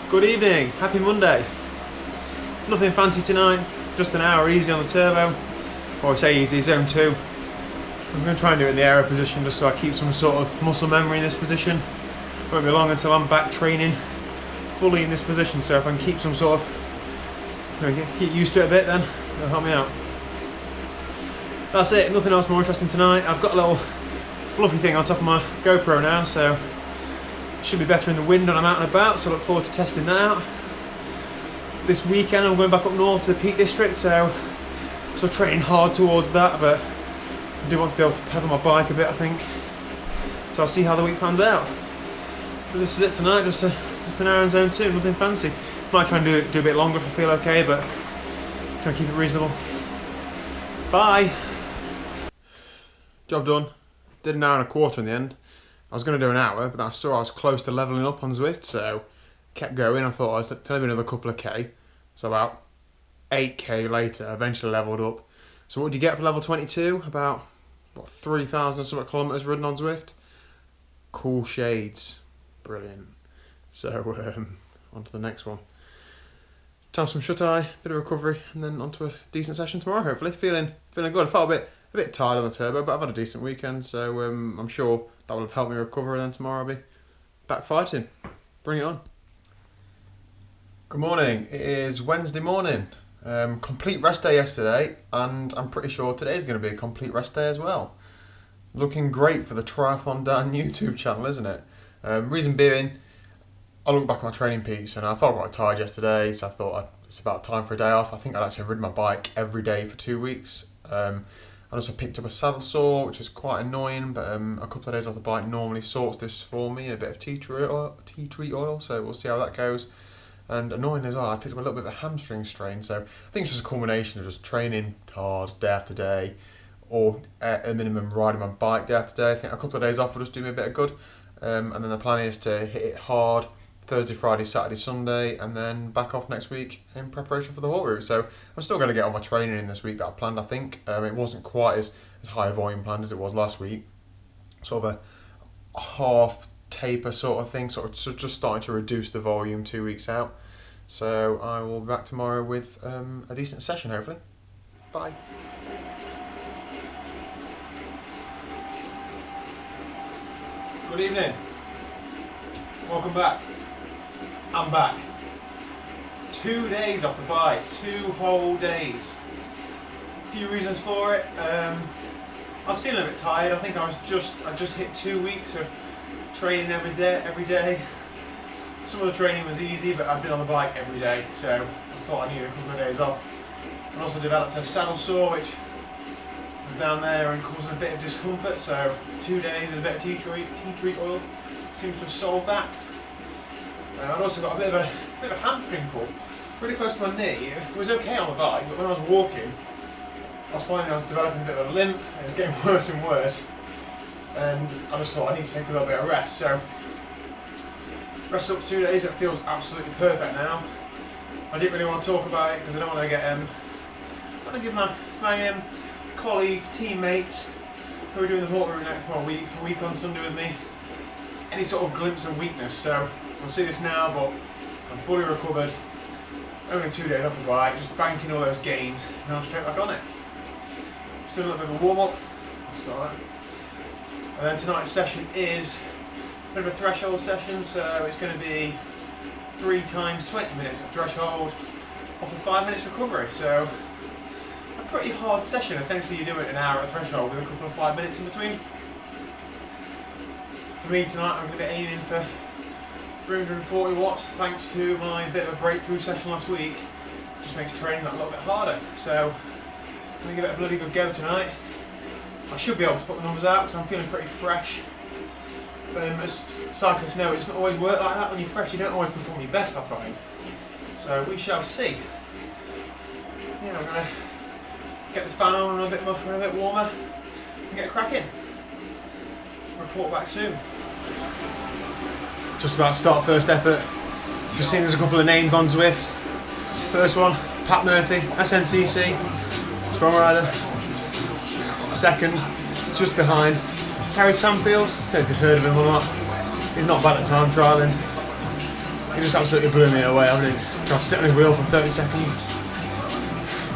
Good evening, happy Monday. Nothing fancy tonight, just an hour easy on the turbo, or I say easy, zone 2. I'm going to try and do it in the aero position just so I keep some sort of muscle memory in this position. Won't be long until I'm back training fully in this position, so if I can keep some sort of, get used to it a bit, then it'll help me out. That's it, nothing else more interesting tonight. I've got a little fluffy thing on top of my GoPro now, so it should be better in the wind when I'm out and about, so I look forward to testing that out. This weekend I'm going back up north to the Peak District, so training hard towards that, but I do want to be able to pedal my bike a bit, I think. So I'll see how the week pans out. But this is it tonight, just an hour in zone 2, nothing fancy. Might try and do a bit longer if I feel okay, but try and keep it reasonable. Bye! Job done. Did an hour and a quarter in the end. I was going to do an hour, but I saw I was close to levelling up on Zwift, so kept going. I thought I'd maybe another couple of K. So about 8K later, I eventually levelled up. So what do you get for level 22? About, what, 3,000 something kilometres ridden on Zwift? Cool shades. Brilliant. So, on to the next one. Time some shut-eye, bit of recovery, and then onto a decent session tomorrow, hopefully. Feeling good. I felt a bit tired on the turbo, but I've had a decent weekend, so I'm sure that will have helped me recover, and then tomorrow I'll be back fighting. Bring it on. Good morning. It is Wednesday morning. Complete rest day yesterday, and I'm pretty sure today's going to be a complete rest day as well. Looking great for the Triathlon Dan YouTube channel, isn't it? Reason being, I looked back at my training piece and I felt quite tired yesterday, so I thought it's about time for a day off. I think I'd actually ridden my bike every day for 2 weeks. I also picked up a saddle sore, which is quite annoying, but a couple of days off the bike normally sorts this for me, a bit of tea tree oil, so we'll see how that goes. And annoying as well, I picked up a little bit of a hamstring strain, so I think it's just a culmination of just training hard day after day, or at a minimum riding my bike day after day. I think a couple of days off will just do me a bit of good, and then the plan is to hit it hard Thursday, Friday, Saturday, Sunday, and then back off next week in preparation for the Haute route. So I'm still going to get all my training in this week that I planned, I think. It wasn't quite as high a volume planned as it was last week. Sort of a half taper sort of thing, sort of just starting to reduce the volume 2 weeks out. So I will be back tomorrow with a decent session, hopefully. Bye. Good evening. Welcome back. I'm back. 2 days off the bike, 2 whole days. A few reasons for it. I was feeling a bit tired. I think I just hit 2 weeks of training every day. Some of the training was easy, but I've been on the bike every day, so I thought I needed a couple of days off. I also developed a saddle sore, which was down there and causing a bit of discomfort, so 2 days and a bit of tea tree oil seems to have solved that. I'd also got a bit of a hamstring pull, really close to my knee. It was okay on the bike, but when I was walking, I was finding I was developing a bit of a limp, and it was getting worse and worse. And I just thought I need to take a little bit of rest, so rested up for 2 days. It feels absolutely perfect now. I didn't really want to talk about it because I don't want to get I want to give my colleagues, teammates who are doing the Haute route next a week on Sunday with me, any sort of glimpse of weakness. So we'll see this now, but I'm fully recovered. Only 2 days off the bike, just banking all those gains. Now I'm straight back on it. Just doing a little bit of a warm up. Start that. And then tonight's session is a bit of a threshold session, so it's going to be 3 times 20 minutes of threshold off of 5 minutes recovery. So a pretty hard session. Essentially, you do it an hour at threshold with a couple of 5 minutes in between. For me tonight, I'm going to be aiming for 340 watts, thanks to my bit of a breakthrough session last week. Just makes training that a little bit harder. So I'm going to give it a bloody good go tonight. I should be able to put the numbers out because I'm feeling pretty fresh. As cyclists know, it doesn't always work like that. When you're fresh, you don't always perform your best, I find. So we shall see. Yeah, I'm going to get the fan on a bit warmer and get cracking. Report back soon. Just about to start first effort. Just seen there's a couple of names on Zwift. First one, Pat Murphy, SNCC, strong rider. Second, just behind, Harry Tamfield. I don't know if you've heard of him or not. He's not bad at time trialling. It just absolutely blew me away. I mean, I was sitting on his wheel for 30 seconds.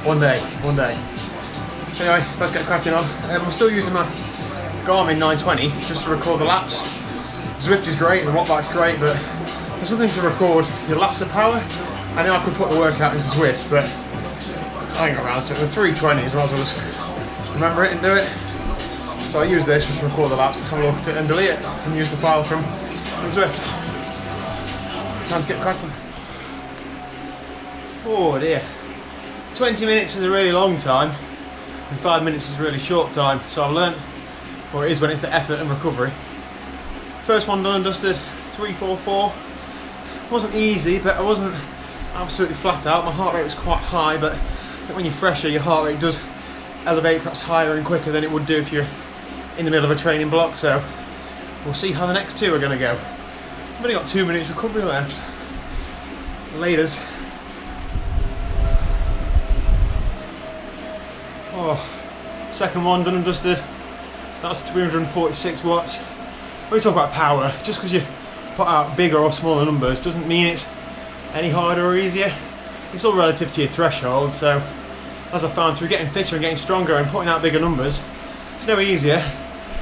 One day. Anyway, let's get cracking on. I'm still using my Garmin 920 just to record the laps. Zwift is great, the Wattbike's great, but there's something to record your laps of power. I know I could put the workout into Zwift, but I ain't got around to it. With 320s, I might as well just remember it and do it. So I use this just to record the laps, have a look at it and delete it, and use the file from Zwift. Time to get cracking. Oh dear. 20 minutes is a really long time, and 5 minutes is a really short time. So I've learnt, or it is when it's the effort and recovery. First one done and dusted, 3:44. Wasn't easy, but I wasn't absolutely flat out. My heart rate was quite high, but I think when you're fresher, your heart rate does elevate perhaps higher and quicker than it would do if you're in the middle of a training block. So we'll see how the next two are going to go. I've only got 2 minutes recovery left. Laters. Oh, second one done and dusted. That was 346 watts. When we talk about power, just because you put out bigger or smaller numbers doesn't mean it's any harder or easier. It's all relative to your threshold. So as I found through getting fitter and getting stronger and putting out bigger numbers, it's no easier.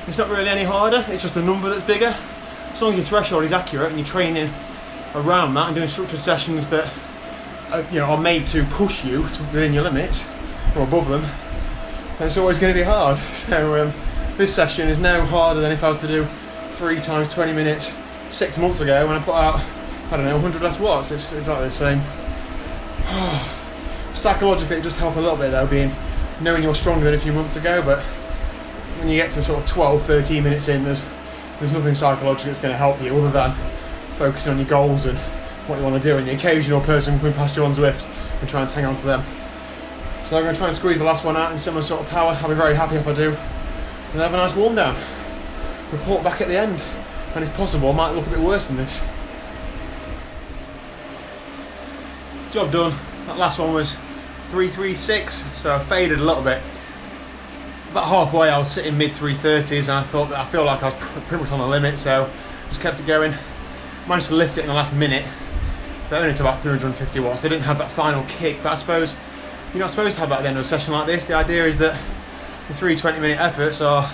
It's not really any harder, it's just the number that's bigger. As long as your threshold is accurate and you're training around that and doing structured sessions that are made to push you to within your limits or above them, then it's always going to be hard. So this session is now harder than if I was to do 3 times 20 minutes 6 months ago when I put out, I don't know, 100 less watts. It's exactly the same. Psychologically it does help a little bit though, knowing you're stronger than a few months ago, but when you get to sort of 12, 13 minutes in, there's nothing psychologically that's going to help you other than focusing on your goals and what you want to do, and the occasional person coming past you on Zwift and trying to hang on to them. So I'm going to try and squeeze the last one out in similar sort of power. I'll be very happy if I do. And have a nice warm down. Report back at the end, and if possible I might look a bit worse than this. Job done. That last one was 336, so I faded a little bit. About halfway I was sitting mid 330s and I thought that I feel like I was pretty much on the limit, so just kept it going. Managed to lift it in the last minute, but only to about 350 watts. They didn't have that final kick, but I suppose you're not supposed to have that at the end of a session like this. The idea is that the 3 20-minute efforts are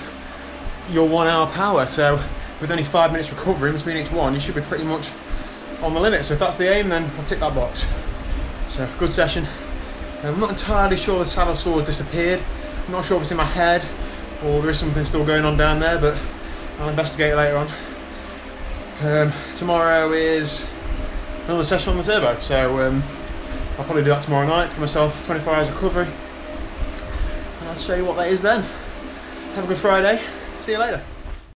your 1 hour power, so with only 5 minutes recovery in between each one, you should be pretty much on the limit. So if that's the aim, then I'll tick that box. So good session. I'm not entirely sure the saddle sore has disappeared. I'm not sure if it's in my head or there is something still going on down there, but I'll investigate later on. Tomorrow is another session on the turbo, so I'll probably do that tomorrow night to give myself 24 hours recovery, and I'll show you what that is then. Have a good Friday, see you later.